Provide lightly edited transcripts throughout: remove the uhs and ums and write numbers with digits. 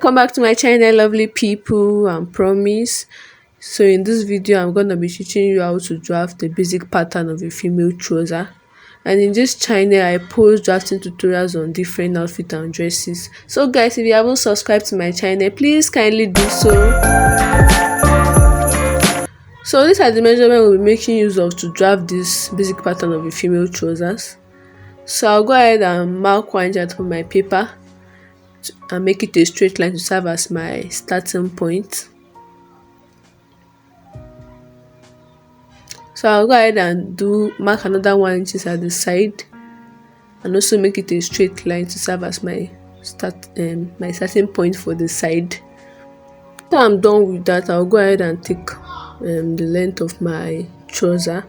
Welcome back to my channel, lovely people and promise. So in this video I'm gonna be teaching you how to draft the basic pattern of a female trouser. And in this channel I post drafting tutorials on different outfits and dresses. So guys, if you haven't subscribed to my channel, please kindly do so. So these are the measurements we'll be making use of to draft this basic pattern of a female trousers. So I'll go ahead and mark 1 inch out of my paper and make it a straight line to serve as my starting point. So I'll go ahead and mark another 1 inch at the side and also make it a straight line to serve as my starting point for the side. After I'm done with that, I'll go ahead and take the length of my trouser,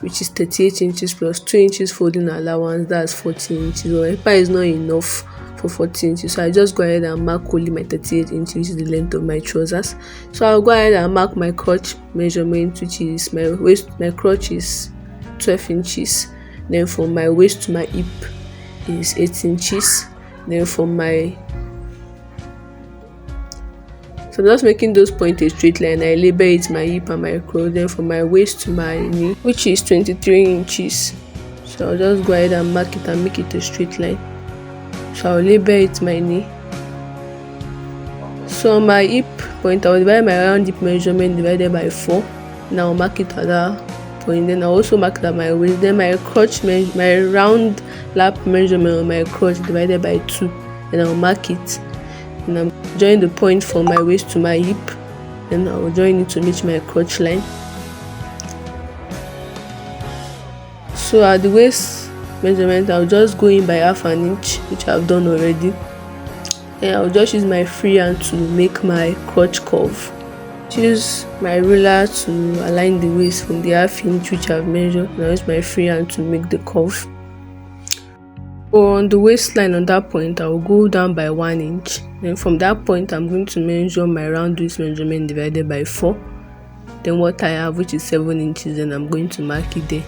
which is 38 inches plus 2 inches folding allowance, that's 40 inches. My paper is not enough for 40 inches, so I just go ahead and mark only my 38 inches, which is the length of my trousers. So I'll go ahead and mark my crotch measurement, which is my waist. My crotch is 12 inches. Then from my waist to my hip is 8 inches. Then from my So I'm just making those points a straight line. I label it my hip and my crotch. Then from my waist to my knee, which is 23 inches. So I'll just go ahead and mark it and make it a straight line. So I'll label it my knee. So on my hip point, I'll divide my round hip measurement divided by 4. Now I'll mark it at that point. Then I'll also mark it at my waist. Then my crotch, my round lap measurement on my crotch divided by 2. Then I'll mark it. And I'm joining the point from my waist to my hip. Then I'll join it to meet my crotch line. So at the waist measurement, I'll just go in by half an inch, which I've done already. And I'll just use my free hand to make my crotch curve. Use my ruler to align the waist from the half inch which I've measured. And I'll use my free hand to make the curve. So on the waistline, on that point, I'll go down by 1 inch. Then from that point, I'm going to measure my round waist measurement divided by 4. Then what I have, which is 7 inches, and I'm going to mark it there.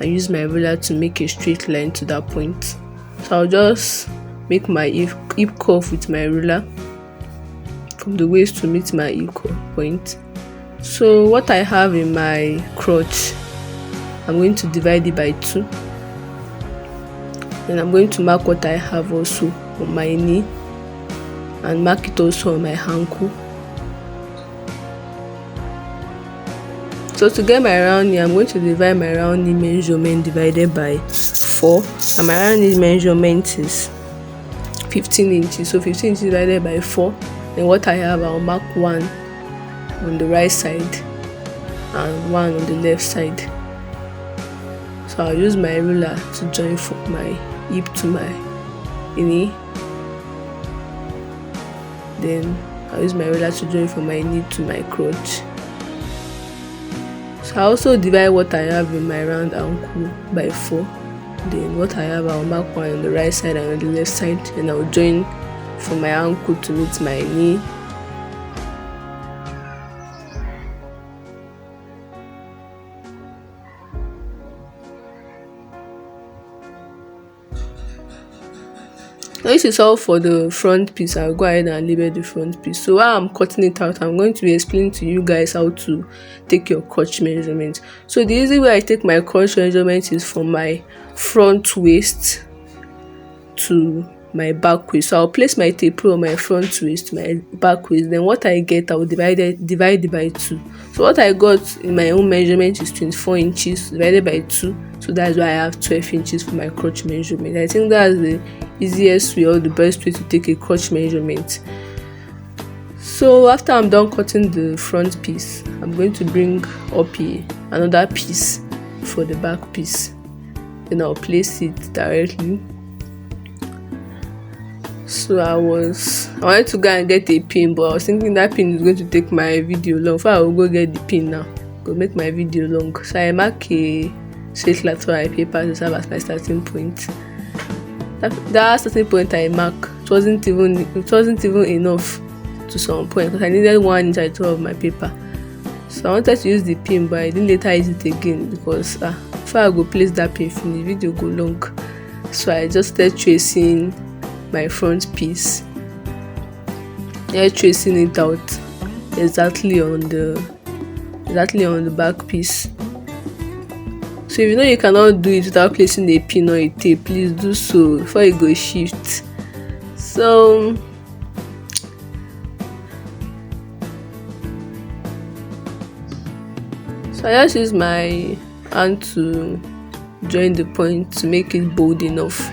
I use my ruler to make a straight line to that point. So I'll just make my hip curve with my ruler from the waist to meet my hip point. So what I have in my crotch, I'm going to divide it by 2. Then I'm going to mark what I have also on my knee and mark it also on my ankle. So to get my round knee, I'm going to divide my round knee measurement divided by 4. And my round knee measurement is 15 inches. So 15 inches divided by 4. Then what I have, I'll mark 1 on the right side and 1 on the left side. So I'll use my ruler to join from my hip to my knee. Then I'll use my ruler to join from my knee to my crotch. So I also divide what I have in my round ankle by 4. Then what I have, I'll mark 1 on the right side and on the left side, and I'll join from my ankle to meet my knee. Now this is all for the front piece. I'll go ahead and label the front piece. So while I'm cutting it out, I'm going to be explaining to you guys how to take your crotch measurement. So the easy way I take my crotch measurement is from my front waist to my back waist. So I'll place my tape on my front waist to my back waist. Then what I get, I'll divide it by 2. So what I got in my own measurement is 24 inches divided by 2. So that's why I have 12 inches for my crotch measurement. I think that's the easiest way or the best way to take a crotch measurement. So after I'm done cutting the front piece, I'm going to bring up another piece for the back piece. Then I'll place it directly. So I wanted to go and get a pin, but I was thinking that pin is going to take my video long. So I will go get the pin now. Go make my video long. So I mark a straight lateral paper to serve as my starting point. That starting point I mark, it wasn't even enough to some point because I needed 1 inch at the top of my paper. So I wanted to use the pin, but I didn't later use it again because before I go place that pin finish, video go long. So I just started tracing my front piece hair tracing it out exactly on the back piece. So if you know you cannot do it without placing a pin or a tape, please do so before you go shift. So I just use my hand to join the point to make it bold enough.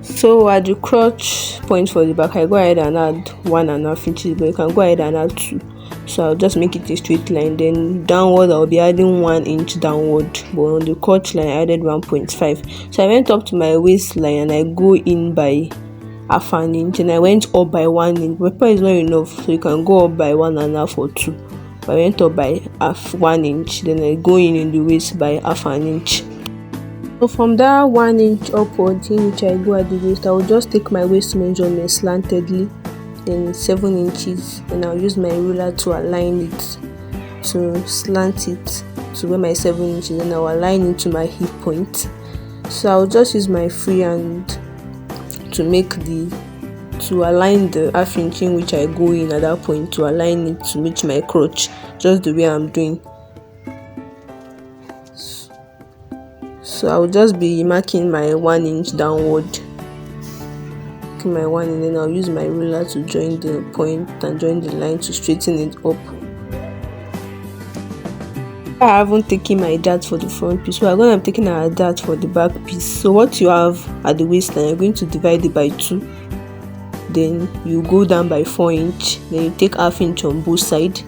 So at the crotch point for the back, I go ahead and add 1.5 inches, but you can go ahead and add 2. So I'll just make it a straight line. Then downward, I'll be adding 1 inch downward, but on the crotch line I added 1.5. So I went up to my waistline and I go in by 1/2 inch, and I went up by 1 inch. Paper is not enough, so you can go up by 1.5 or 2. But I went up by 1 inch, then I go in the waist by 1/2 inch. So from that 1 inch upward in which I go at the waist, I will just take my waist measurement slantedly, then 7 inches, and I'll use my ruler to align it, to slant it to where my 7 inches, and I'll align it to my hip point. So I'll just use my free hand to align the 1/2 inch in which I go in at that point, to align it to reach my crotch, just the way I'm doing. So I'll just be marking my 1 inch downward, my 1 inch, and then I'll use my ruler to join the point and join the line to straighten it up. I haven't taken my dart for the front piece, so I'm going to be taking our dart for the back piece. So what you have at the waistline, you're going to divide it by 2. Then you go down by 4 inch, then you take 1/2 inch on both sides,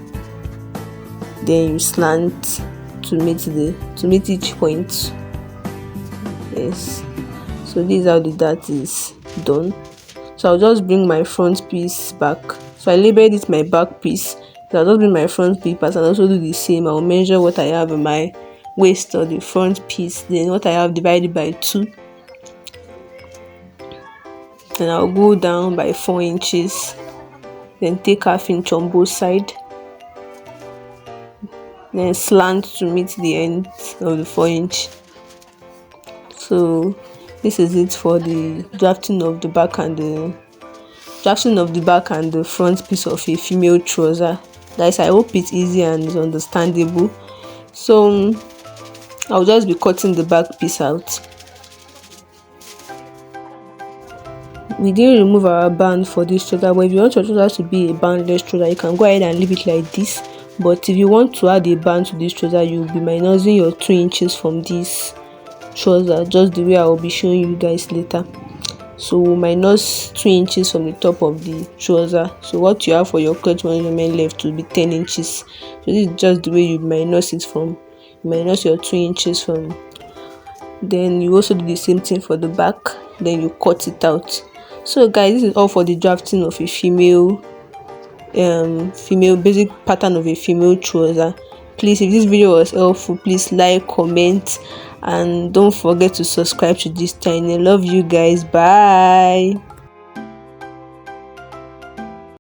then you slant to meet each point. Yes, so this is how the dart is done. So I'll just bring my front piece back. So I labeled it my back piece, so I'll just bring my front piece and also do the same. I'll measure what I have in my waist or the front piece, then what I have divided by 2, and I'll go down by 4 inches, then take 1/2 inch on both sides, then slant to meet the end of the 4 inch. So this is it for the drafting of the back and the front piece of a female trouser. Guys, I hope it's easy and is understandable. So I'll just be cutting the back piece out. We didn't remove our band for this trouser, but if you want your trouser to be a bandless trouser, you can go ahead and leave it like this. But if you want to add a band to this trouser, you'll be minusing your 2 inches from this trouser, just the way I will be showing you guys later. So minus 2 inches from the top of the trouser. So what you have for your crotch measurement left will be 10 inches. So this is just the way you minus it from. You minus your 2 inches from. Then you also do the same thing for the back. Then you cut it out. So guys, this is all for the drafting of a female basic pattern of a female trouser. Please, if this video was helpful, please like, comment, and don't forget to subscribe to this channel. Love you guys. Bye.